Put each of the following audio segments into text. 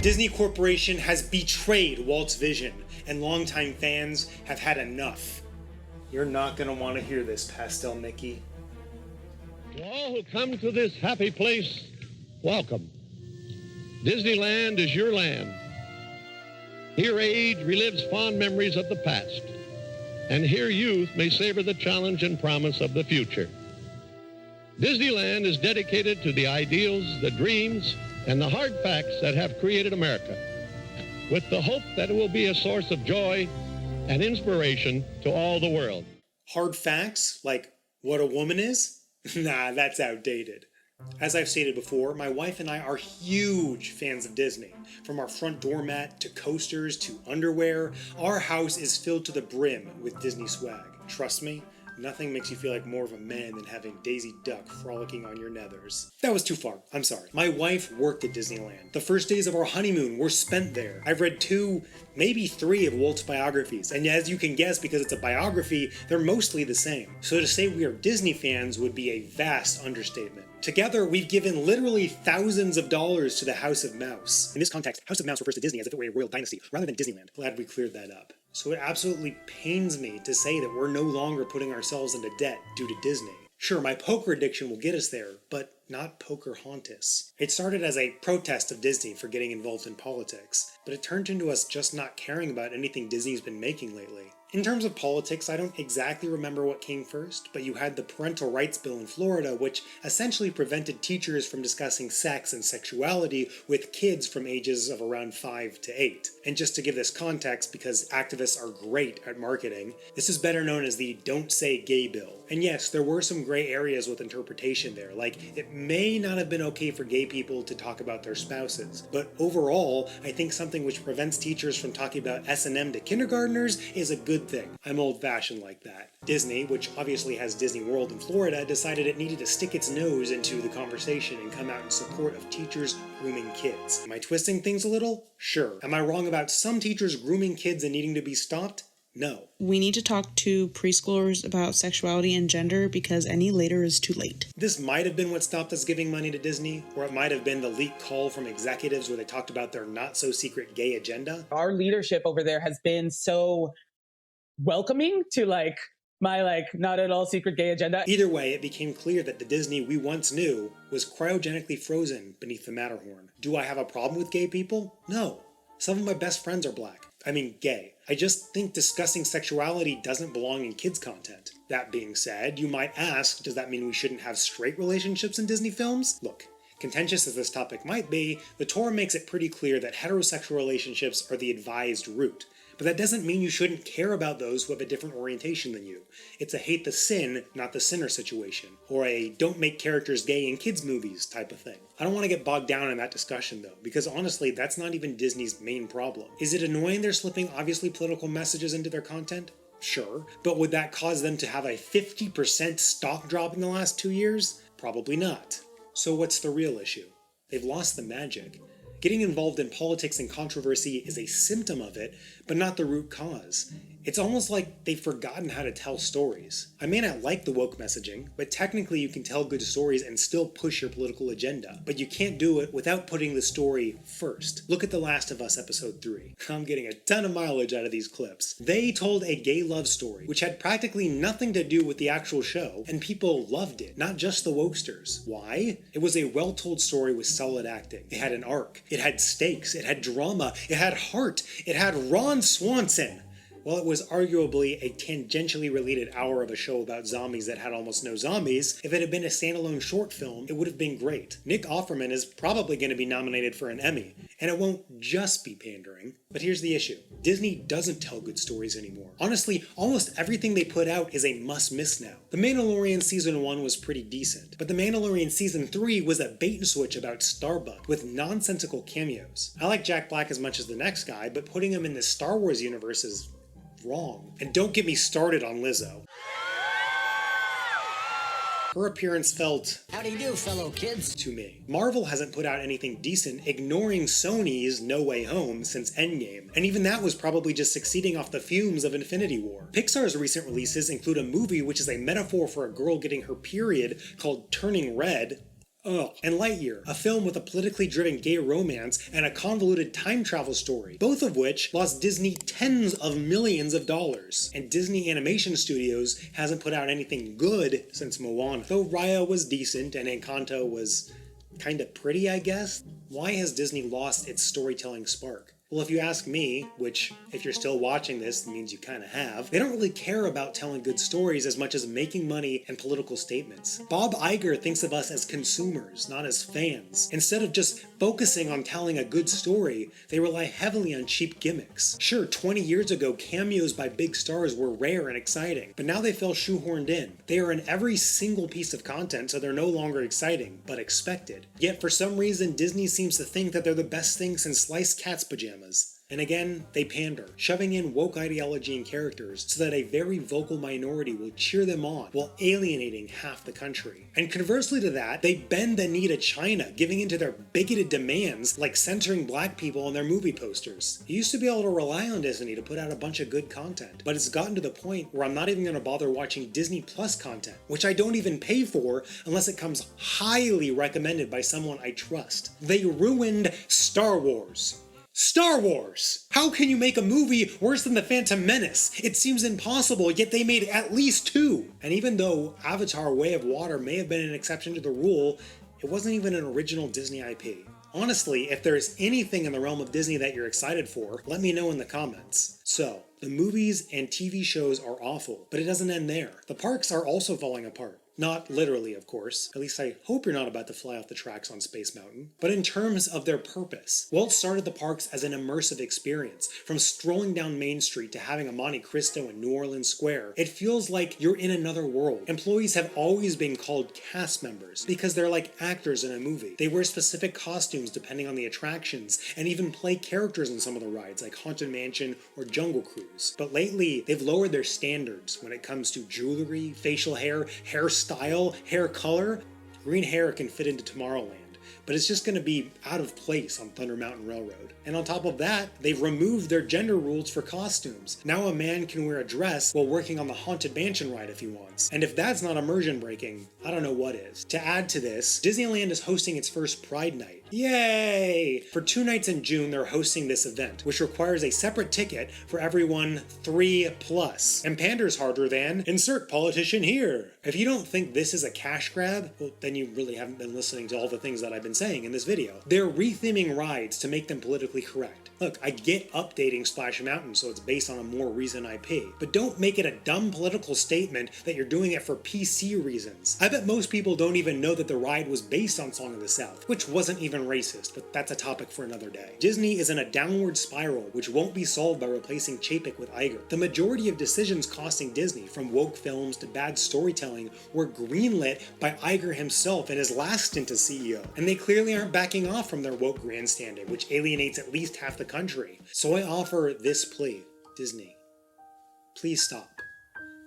Disney Corporation has betrayed Walt's vision, and longtime fans have had enough. You're not gonna want to hear this, Pastel Mickey. To all who come to this happy place, welcome. Disneyland is your land. Here age relives fond memories of the past, and here youth may savor the challenge and promise of the future. Disneyland is dedicated to the ideals, the dreams, and the hard facts that have created America, with the hope that it will be a source of joy and inspiration to all the world. Hard facts? Like what a woman is? Nah, that's outdated. As I've stated before, my wife and I are huge fans of Disney. From our front doormat to coasters to underwear, our house is filled to the brim with Disney swag. Trust me, nothing makes you feel like more of a man than having Daisy Duck frolicking on your nethers. That was too far, I'm sorry. My wife worked at Disneyland. The first days of our honeymoon were spent there. I've read 2, maybe 3 of Walt's biographies, and as you can guess, because it's a biography, they're mostly the same. So to say we are Disney fans would be a vast understatement. Together, we've given literally thousands of dollars to the House of Mouse. In this context, House of Mouse refers to Disney as if it were a royal dynasty, rather than Disneyland. Glad we cleared that up. So it absolutely pains me to say that we're no longer putting ourselves into debt due to Disney. Sure, my poker addiction will get us there, but not Pocahontas. It started as a protest of Disney for getting involved in politics, but it turned into us just not caring about anything Disney's been making lately. In terms of politics, I don't exactly remember what came first, but you had the Parental Rights Bill in Florida, which essentially prevented teachers from discussing sex and sexuality with kids from ages of around 5 to 8. And just to give this context, because activists are great at marketing, this is better known as the Don't Say Gay Bill. And yes, there were some gray areas with interpretation there, like it may not have been okay for gay people to talk about their spouses, but overall, I think something which prevents teachers from talking about S&M to kindergartners is a good thing. I'm old-fashioned like that. Disney, which obviously has Disney World in Florida, decided it needed to stick its nose into the conversation and come out in support of teachers grooming kids. Am I twisting things a little? Sure. Am I wrong about some teachers grooming kids and needing to be stopped? No. We need to talk to preschoolers about sexuality and gender because any later is too late. This might have been what stopped us giving money to Disney, or it might have been the leaked call from executives where they talked about their not-so-secret gay agenda. Our leadership over there has been so welcoming to my not at all secret gay agenda. Either way, it became clear that the Disney we once knew was cryogenically frozen beneath the Matterhorn. Do I have a problem with gay people? No. Some of my best friends are black. I mean gay. I just think discussing sexuality doesn't belong in kids' content. That being said, you might ask, does that mean we shouldn't have straight relationships in Disney films? Look, contentious as this topic might be, the Torah makes it pretty clear that heterosexual relationships are the advised route. But that doesn't mean you shouldn't care about those who have a different orientation than you. It's a hate the sin, not the sinner situation. Or a don't make characters gay in kids' movies type of thing. I don't want to get bogged down in that discussion though, because honestly, that's not even Disney's main problem. Is it annoying they're slipping obviously political messages into their content? Sure. But would that cause them to have a 50% stock drop in the last 2 years? Probably not. So what's the real issue? They've lost the magic. Getting involved in politics and controversy is a symptom of it, but not the root cause. It's almost like they've forgotten how to tell stories. I may not like the woke messaging, but technically you can tell good stories and still push your political agenda. But you can't do it without putting the story first. Look at The Last of Us Episode 3. I'm getting a ton of mileage out of these clips. They told a gay love story, which had practically nothing to do with the actual show, and people loved it, not just the wokesters. Why? It was a well-told story with solid acting. It had an arc. It had stakes. It had drama. It had heart. It had Ron Swanson. While it was arguably a tangentially related hour of a show about zombies that had almost no zombies, if it had been a standalone short film, it would have been great. Nick Offerman is probably going to be nominated for an Emmy, and it won't just be pandering. But here's the issue. Disney doesn't tell good stories anymore. Honestly, almost everything they put out is a must-miss now. The Mandalorian Season 1 was pretty decent, but The Mandalorian Season 3 was a bait-and-switch about Starbuck with nonsensical cameos. I like Jack Black as much as the next guy, but putting him in the Star Wars universe is wrong. And don't get me started on Lizzo. Her appearance felt, how do you do, fellow kids? To me. Marvel hasn't put out anything decent, ignoring Sony's No Way Home since Endgame, and even that was probably just succeeding off the fumes of Infinity War. Pixar's recent releases include a movie which is a metaphor for a girl getting her period called Turning Red, Ugh. And Lightyear, a film with a politically driven gay romance and a convoluted time travel story, both of which lost Disney tens of millions of dollars. And Disney Animation Studios hasn't put out anything good since Moana. Though Raya was decent and Encanto was kinda pretty, I guess. Why has Disney lost its storytelling spark? Well, if you ask me, which if you're still watching this means you kind of have, they don't really care about telling good stories as much as making money and political statements. Bob Iger thinks of us as consumers, not as fans. Instead of just focusing on telling a good story, they rely heavily on cheap gimmicks. Sure, 20 years ago, cameos by big stars were rare and exciting, but now they feel shoehorned in. They are in every single piece of content, so they're no longer exciting, but expected. Yet for some reason, Disney seems to think that they're the best thing since sliced cat's pajamas. And again, they pander, shoving in woke ideology and characters so that a very vocal minority will cheer them on while alienating half the country. And conversely to that, they bend the knee to China, giving into their bigoted demands like censoring black people on their movie posters. You used to be able to rely on Disney to put out a bunch of good content, but it's gotten to the point where I'm not even going to bother watching Disney Plus content, which I don't even pay for unless it comes highly recommended by someone I trust. They ruined Star Wars. Star Wars! How can you make a movie worse than The Phantom Menace? It seems impossible, yet they made at least 2. And even though Avatar: Way of Water may have been an exception to the rule, it wasn't even an original Disney IP. Honestly, if there's anything in the realm of Disney that you're excited for, let me know in the comments. So, the movies and TV shows are awful, but it doesn't end there. The parks are also falling apart. Not literally, of course. At least I hope you're not about to fly off the tracks on Space Mountain. But in terms of their purpose. Walt started the parks as an immersive experience. From strolling down Main Street to having a Monte Cristo in New Orleans Square, it feels like you're in another world. Employees have always been called cast members because they're like actors in a movie. They wear specific costumes depending on the attractions and even play characters in some of the rides like Haunted Mansion or Jungle Cruise. But lately, they've lowered their standards when it comes to jewelry, facial hair, hairstyle, hair color. Green hair can fit into Tomorrowland, but it's just going to be out of place on Thunder Mountain Railroad. And on top of that, they've removed their gender rules for costumes. Now a man can wear a dress while working on the Haunted Mansion ride if he wants. And if that's not immersion breaking, I don't know what is. To add to this, Disneyland is hosting its first Pride Night. Yay! For 2 nights in June, they're hosting this event, which requires a separate ticket for everyone 3+. And panders harder than insert politician here. If you don't think this is a cash grab, well, then you really haven't been listening to all the things that I've been saying in this video. They're retheming rides to make them politically correct. Look, I get updating Splash Mountain so it's based on a more recent IP, but don't make it a dumb political statement that you're doing it for PC reasons. I bet most people don't even know that the ride was based on Song of the South, which wasn't even racist, but that's a topic for another day. Disney is in a downward spiral, which won't be solved by replacing Chapek with Iger. The majority of decisions costing Disney, from woke films to bad storytelling, were greenlit by Iger himself in his last stint as CEO, and they clearly aren't backing off from their woke grandstanding, which alienates at least half the country. So I offer this plea. Disney, please stop.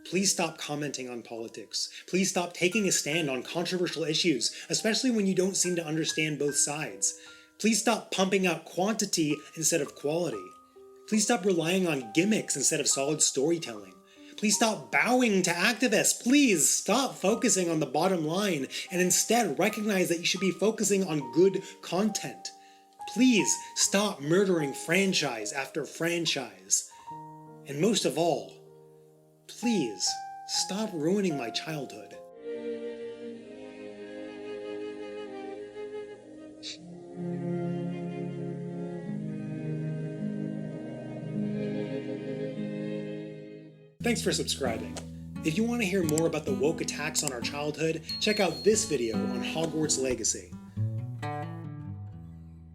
Please stop commenting on politics. Please stop taking a stand on controversial issues, especially when you don't seem to understand both sides. Please stop pumping out quantity instead of quality. Please stop relying on gimmicks instead of solid storytelling. Please stop bowing to activists. Please stop focusing on the bottom line and instead recognize that you should be focusing on good content. Please stop murdering franchise after franchise. And most of all, please stop ruining my childhood. Thanks for subscribing. If you want to hear more about the woke attacks on our childhood, check out this video on Hogwarts Legacy.